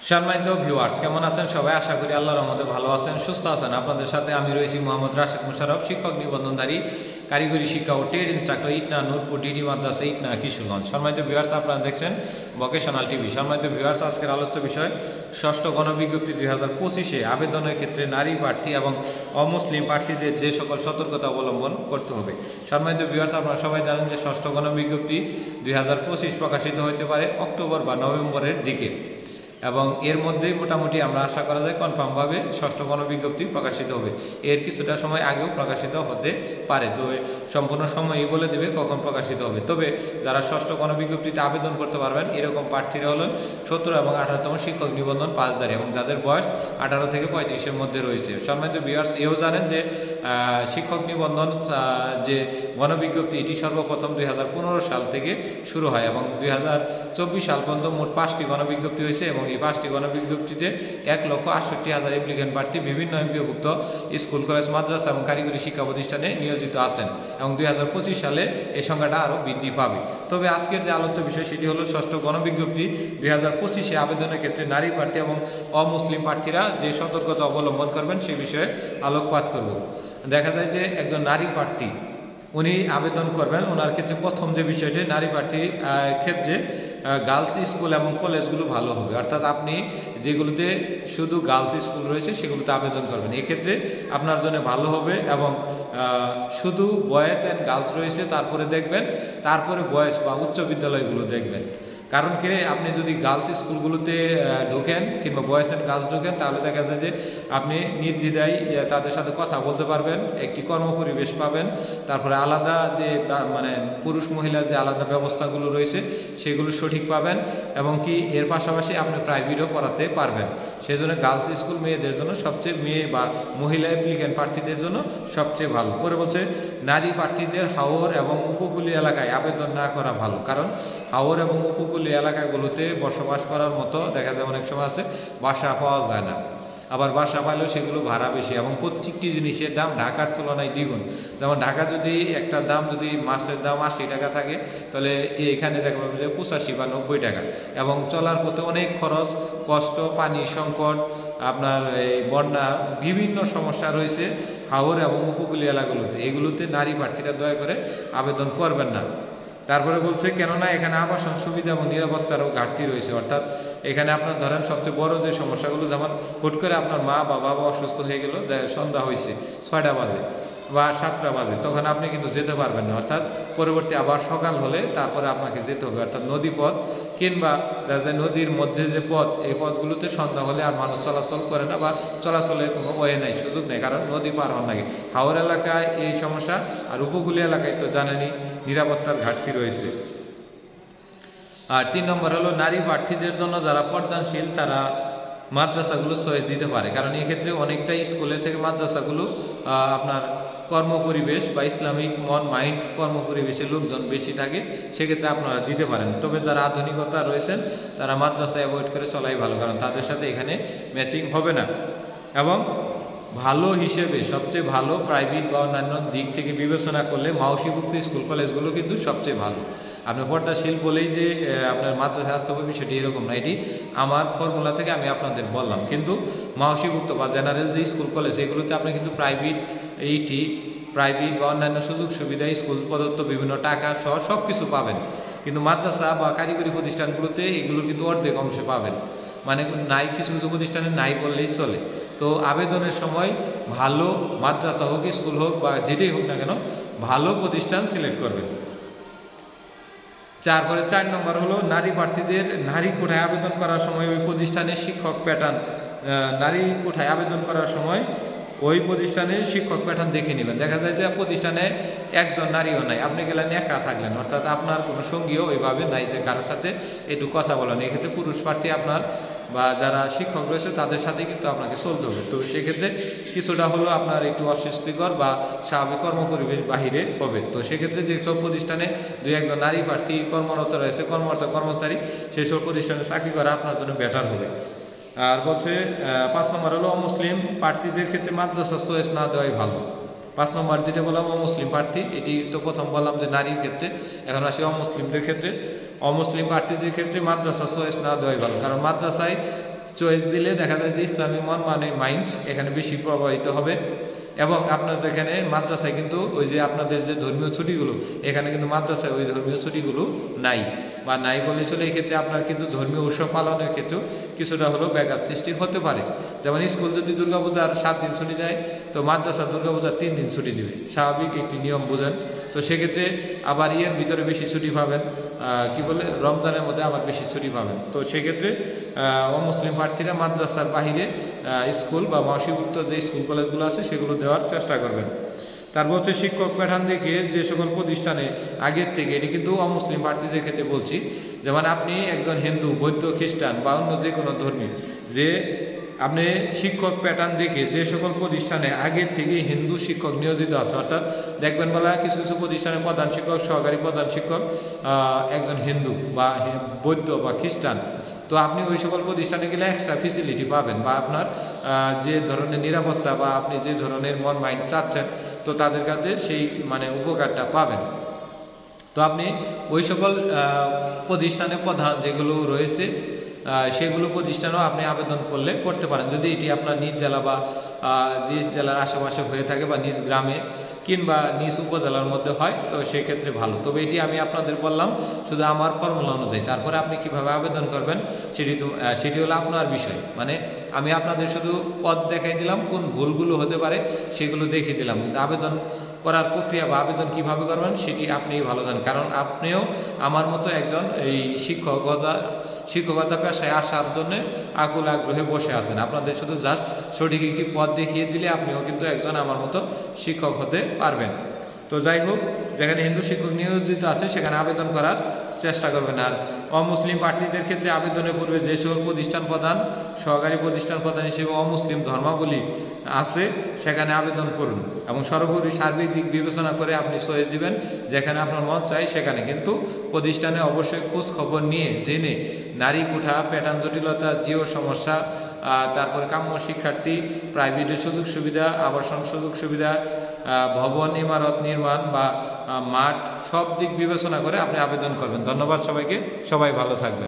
সম্মানিত ভিউয়ার্স, কেমন আছেন সবাই? আশা করি আল্লাহর রহমতে ভালো আছেন, সুস্থ আছেন। আপনাদের সাথে আমি রয়েছি মোহাম্মদ রাশেদ মুশারফ, শিক্ষক নিবন্ধনধারী, কারিগরি শিক্ষা ও trade instructor, Itna Nurpur DD মাদ্রাসা, ইটনা কিশোরগঞ্জ। সম্মানিত ভিউয়ার্স, আপনারা দেখছেন ভোকেশনাল টিভি। সম্মানিত ভিউয়ার্স, আজকের আলোচ্য বিষয় ষষ্ঠ গণবিজ্ঞপ্তি 2025-এ আবেদনের ক্ষেত্রে নারী প্রার্থী এবং অমুসলিম প্রার্থীদের যে সকল সতর্কতা অবলম্বন করতে হবে। সম্মানিত ভিউয়ার্স, আপনারা সবাই জানেন যে ষষ্ঠ গণবিজ্ঞপ্তি 2025 প্রকাশিত হতে পারে অক্টোবর বা নভেম্বরের দিকে, এবং এর মধ্যেই মোটামুটি আমরা আশা করা যায় কনফার্মভাবে ষষ্ঠ গণবিজ্ঞপ্তি প্রকাশিত হবে। এর কিছুটা সময় আগেও প্রকাশিত হতে পারে, তবে সম্পূর্ণ সময়ই বলে দেবে কখন প্রকাশিত হবে। তবে যারা ষষ্ঠ গণবিজ্ঞপ্তিতে আবেদন করতে পারবেন এরকম প্রার্থীরা হলেন 17 এবং 18তম শিক্ষক নিবন্ধন পাসধারী এবং যাদের বয়স 18 থেকে 35-এর মধ্যে রয়েছে। সম্মানিত ভিউয়ার্স, এও জানেন যে শিক্ষক নিবন্ধন যে গণবিজ্ঞপ্তি এটি সর্বপ্রথম 2015 সাল থেকে শুরু হয় এবং 2024 সাল পর্যন্ত মোট 5টি গণবিজ্ঞপ্তি হয়েছে এবং এই 5টি গণবিজ্ঞপ্তিতে 1,68,000 অ্যাপ্লিকেন্ট প্রার্থী বিভিন্ন এমপিওভুক্ত স্কুল, কলেজ, মাদ্রাসা এবং কারিগরি শিক্ষা প্রতিষ্ঠানে নিয়োজিত আছেন এবং 2025 সালে এই সংখ্যাটা আরও বৃদ্ধি পাবে। তবে আজকের যে আলোচ্য বিষয় সেটি হলো ষষ্ঠ গণবিজ্ঞপ্তি 2025-এ আবেদনের ক্ষেত্রে নারী প্রার্থী এবং অমুসলিম প্রার্থীরা যে সতর্কতা অবলম্বন করবেন সে বিষয়ে আলোকপাত করব। দেখা যায় যে একজন নারী প্রার্থী উনি আবেদন করবেন, ওনার ক্ষেত্রে প্রথম যে বিষয়টি, নারী প্রার্থীর ক্ষেত্রে গার্লস স্কুল এবং কলেজগুলো ভালো হবে, অর্থাৎ আপনি যেগুলোতে শুধু গার্লস স্কুল রয়েছে সেগুলোতে আবেদন করবেন, এক্ষেত্রে আপনার জন্য ভালো হবে। এবং শুধু বয়েজ অ্যান্ড গার্লস রয়েছে তারপরে দেখবেন, তারপরে বয়েজ বা উচ্চ বিদ্যালয়গুলো দেখবেন। কারণ কি, আপনি যদি গার্লস স্কুলগুলোতে ঢোকেন কিংবা বয়েজ অ্যান্ড গার্লস ঢোকেন তাহলে দেখা যায় যে আপনি নির্দ্বিধায় তাদের সাথে কথা বলতে পারবেন, একটি কর্মপরিবেশ পাবেন, তারপরে আলাদা যে মানে পুরুষ মহিলার যে আলাদা ব্যবস্থাগুলো রয়েছে সেগুলো সঠিক পাবেন, এবং কি এর পাশাপাশি আপনি প্রাইভেটও পড়াতে পারবেন। সেই জন্য গার্লস স্কুল মেয়েদের জন্য সবচেয়ে, মেয়ে বা মহিলা অ্যাপ্লিকেন্ট প্রার্থীদের জন্য সবচেয়ে ভালো। পরে বলছে নারী প্রার্থীদের হাওর এবং উপকূলীয় এলাকায় আবেদন না করা ভালো, কারণ হাওর এবং উপকূলীয় এলাকাগুলোতে বসবাস করার মতো দেখা যায় অনেক সময় আছে বাসা পাওয়া যায় না, আবার বাসা পাইলেও সেগুলো ভাড়া বেশি এবং প্রত্যেকটি জিনিসের দাম ঢাকার তুলনায় দ্বিগুণ। যেমন ঢাকা যদি একটা দাম, যদি মাছের দাম 80 টাকা থাকে তাহলে এখানে দেখা যাবে যে 85 বা 90 টাকা, এবং চলার পথে অনেক খরচ, কষ্ট, পানি সংকট, আপনার এই বন্যা, বিভিন্ন সমস্যা রয়েছে হাওর এবং উপকূলীয় এলাকাগুলোতে। এগুলোতে নারী প্রার্থীরা দয়া করে আবেদন করবেন না। তারপরে বলছে কেননা এখানে আবাসন সুবিধা এবং নিরাপত্তারও ঘাটতি রয়েছে, অর্থাৎ এখানে আপনার ধরেন সবচেয়ে বড় যে সমস্যাগুলো, যেমন হুট করে আপনার মা বা বাবা অসুস্থ হয়ে গেল, সন্ধ্যা হয়েছে 6টা বাজে বা 7টা বাজে, তখন আপনি কিন্তু যেতে পারবেন না, অর্থাৎ পরবর্তী আবার সকাল হলে তারপরে আপনাকে যেতে হবে। অর্থাৎ নদী পথ কিংবা নদীর মধ্যে যে পথ, এই পথগুলোতে সন্ধ্যা হলে আর মানুষ চলাচল করে না বা চলাচলের কোনো ওয়ে নাই, সুযোগ নেই, কারণ নদী পার হওয়ার লাগে। হাওর এলাকায় এই সমস্যা, আর উপকূলীয় এলাকায় তো জানেনই নিরাপত্তার ঘাটতি রয়েছে। আর 3 নম্বর হলো নারী প্রার্থীদের জন্য যারা পর্দানশীল তারা মাদ্রাসাগুলো চয়েস দিতে পারে, কারণ এক্ষেত্রে অনেকটাই স্কুলের থেকে মাদ্রাসাগুলো আপনার কর্মপরিবেশ বা ইসলামিক মাইন্ড কর্মপরিবেশের লোকজন বেশি থাকে, সেক্ষেত্রে আপনারা দিতে পারেন। তবে যারা আধুনিকতা রয়েছেন তারা মাদ্রাসা অ্যাভয়েড করে চলাই ভালো, কারণ তাদের সাথে এখানে ম্যাচিং হবে না। এবং ভালো হিসেবে সবচেয়ে ভালো প্রাইভেট বা অন্যান্য দিক থেকে বিবেচনা করলে মাওসিভুক্ত স্কুল কলেজগুলো কিন্তু সবচেয়ে ভালো। আপনি পর্দাশীল বলেই যে আপনার মাদ্রাসা আসতে হবে বিষয়টি এরকম না, এটি আমার ফর্মুলা থেকে আমি আপনাদের বললাম। কিন্তু মাওসিভুক্ত বা জেনারেল যে স্কুল কলেজ এগুলোতে আপনি কিন্তু প্রাইভেট বা অন্যান্য সুযোগ সুবিধা, স্কুল প্রদত্ত বিভিন্ন টাকা সহ সব কিছু পাবেন, কিন্তু মাদ্রাসা বা কারিগরি প্রতিষ্ঠানগুলোতে এগুলো কিন্তু অর্ধেক অংশে পাবেন, মানে নাই, কিছু কিছু প্রতিষ্ঠানে নাই বললেই চলে। তো আবেদনের সময় ভালো মাদ্রাসা হোক, স্কুল হোক বা যেটাই হোক না কেন, ভালো প্রতিষ্ঠান সিলেক্ট করবেন। তারপরে 4 নম্বর হলো নারী প্রার্থীদের নারী কোঠায় আবেদন করার সময় ওই প্রতিষ্ঠানের শিক্ষক প্যাটার্ন, নারী কোঠায় আবেদন করার সময় ওই প্রতিষ্ঠানের শিক্ষক প্যাটার্ন দেখে নেবেন। দেখা যায় যে প্রতিষ্ঠানে একজন নারীও নাই, আপনি গেলেন একা থাকলেন, অর্থাৎ আপনার কোনো সঙ্গীও ওইভাবে নাই যে কারোর সাথে একটু কথা বলেন। এক্ষেত্রে পুরুষ প্রার্থী আপনার বা যারা শিক্ষক রয়েছে তাদের সাথে কিন্তু আপনাকে চলতে হবে। তো সেক্ষেত্রে কিছুটা হলো আপনার একটু অস্বস্তিকর বা স্বাভাবিক কর্মপরিবেশ বাহিরে হবে। তো সেক্ষেত্রে যেসব প্রতিষ্ঠানে 2-1 নারী প্রার্থী কর্মরত রয়েছে, কর্মচারী, সেই সব প্রতিষ্ঠানে চাকরি করা আপনার জন্য বেটার হবে। আর বলছে 5 নম্বর হলো অমুসলিম প্রার্থীদের ক্ষেত্রে মাদ্রাসা চয়েস না দেওয়াই ভালো। 5 নম্বর যেটা বললাম অমুসলিম প্রার্থী, এটি তো প্রথম বললাম যে নারীর ক্ষেত্রে, এখন আসি অমুসলিমদের ক্ষেত্রে। অমুসলিম প্রার্থীদের ক্ষেত্রে মাদ্রাসা চয়েস না দেওয়াই ভালো, কারণ মাদ্রাসায় চয়েস দিলে দেখা যায় যে ইসলামী মন মানে মাইন্ড এখানে বেশি প্রভাবিত হবে। এবং আপনার যেখানে মাদ্রাসায় কিন্তু ওই যে আপনাদের যে ধর্মীয় ছুটিগুলো, এখানে কিন্তু মাদ্রাসায় ওই ধর্মীয় ছুটিগুলো নাই বা নাই বলে চলে। এই ক্ষেত্রে আপনার কিন্তু ধর্মীয় উৎসব পালনের ক্ষেত্রেও কিছুটা হলেও ব্যাঘাত সৃষ্টি হতে পারে। যেমন স্কুল যদি দুর্গাপূজার 7 দিন ছুটি দেয়, তো মাদ্রাসা দুর্গাপূজার 3 দিন ছুটি দেবে, স্বাভাবিক একটি নিয়ম বুঝেন। তো সেক্ষেত্রে আবার ইয়ের ভিতরে বেশি ছুটি পাবেন, কি বলে রমজানের মধ্যে আবার বেশি ছুটি পাবেন। তো সেক্ষেত্রে অমুসলিম প্রার্থীরা মাদ্রাসার বাহিরে স্কুল বা মাসিভুক্ত যে স্কুল কলেজগুলো আছে সেগুলো দেওয়ার চেষ্টা করবেন। তারপর হচ্ছে শিক্ষক প্যাটার্ন দেখে যে সকল প্রতিষ্ঠানে আগের থেকে, এটি কিন্তু অমুসলিম প্রার্থীদের ক্ষেত্রে বলছি, যেমন আপনি একজন হিন্দু, বৌদ্ধ, খ্রিস্টান বা অন্য যে কোনো ধর্মী, যে আপনি শিক্ষক প্যাটার্ন দেখে যে সকল প্রতিষ্ঠানে আগের থেকে হিন্দু শিক্ষক নিয়োজিত আছে, অর্থাৎ দেখবেন বলা কিছু কিছু প্রতিষ্ঠানে প্রধান শিক্ষক, সহকারী প্রধান শিক্ষক একজন হিন্দু বা বৌদ্ধ বা খ্রিস্টান, তো আপনি ওই সকল প্রতিষ্ঠানে গেলে এক্সট্রা ফেসিলিটি পাবেন বা আপনার যে ধরনের নিরাপত্তা বা আপনি যে ধরনের মন মাইন্ড চাচ্ছেন, তো তাদের কাছে সেই মানে উপকারটা পাবেন। তো আপনি ওই সকল প্রতিষ্ঠানে প্রধান যেগুলো রয়েছে সেগুলো প্রতিষ্ঠানেও আপনি আবেদন করলে করতে পারেন, যদি এটি আপনার নিজ জেলা বা নিজ জেলার আশেপাশে হয়ে থাকে বা নিজ গ্রামে কিংবা নিজ উপজেলার মধ্যে হয়, তো সেক্ষেত্রে ভালো। তবে এটি আমি আপনাদের বললাম শুধু আমার ফর্মুলা অনুযায়ী, তারপরে আপনি কিভাবে আবেদন করবেন সেটি হলো আপনার বিষয়। মানে আমি আপনাদের শুধু পদ দেখাই দিলাম, কোন ভুলগুলো হতে পারে সেগুলো দেখিয়ে দিলাম, কিন্তু আবেদন করার প্রক্রিয়া বা আবেদন কিভাবে করবেন সেটি আপনিই ভালো জানেন, কারণ আপনিও আমার মতো একজন এই শিক্ষকতা পেশায় আসার জন্য আকুল আগ্রহে বসে আছেন। আপনাদের শুধু জাস্ট সঠিক একটি পথ দেখিয়ে দিলে আপনিও কিন্তু একজন আমার মতো শিক্ষক হতে পারবেন। তো যাই হোক, যেখানে হিন্দু শিক্ষক নিয়োজিত আছে সেখানে আবেদন করার চেষ্টা করবেন। আর অমুসলিম প্রার্থীদের ক্ষেত্রে আবেদনের পূর্বে যে সকল প্রতিষ্ঠান প্রধান, সহকারী প্রতিষ্ঠান প্রধান হিসেবে অমুসলিম ধর্মাবলী আছে সেখানে আবেদন করুন এবং সর্বোপরি সার্বিক দিক বিবেচনা করে আপনি চয়েস দিবেন যেখানে আপনার মন চাই সেখানে। কিন্তু প্রতিষ্ঠানে অবশ্যই খোঁজ খবর নিয়ে জেনে নারী কোঠা, প্যাটার্ন জটিলতা, জিও সমস্যা, তারপরে কাম্য শিক্ষার্থী, প্রাইভেটের সুযোগ সুবিধা, আবাসন সুযোগ সুবিধা, ভবন ইমারত নির্মাণ বা মাঠ, সব দিক বিবেচনা করে আপনি আবেদন করবেন। ধন্যবাদ সবাইকে, সবাই ভালো থাকবেন।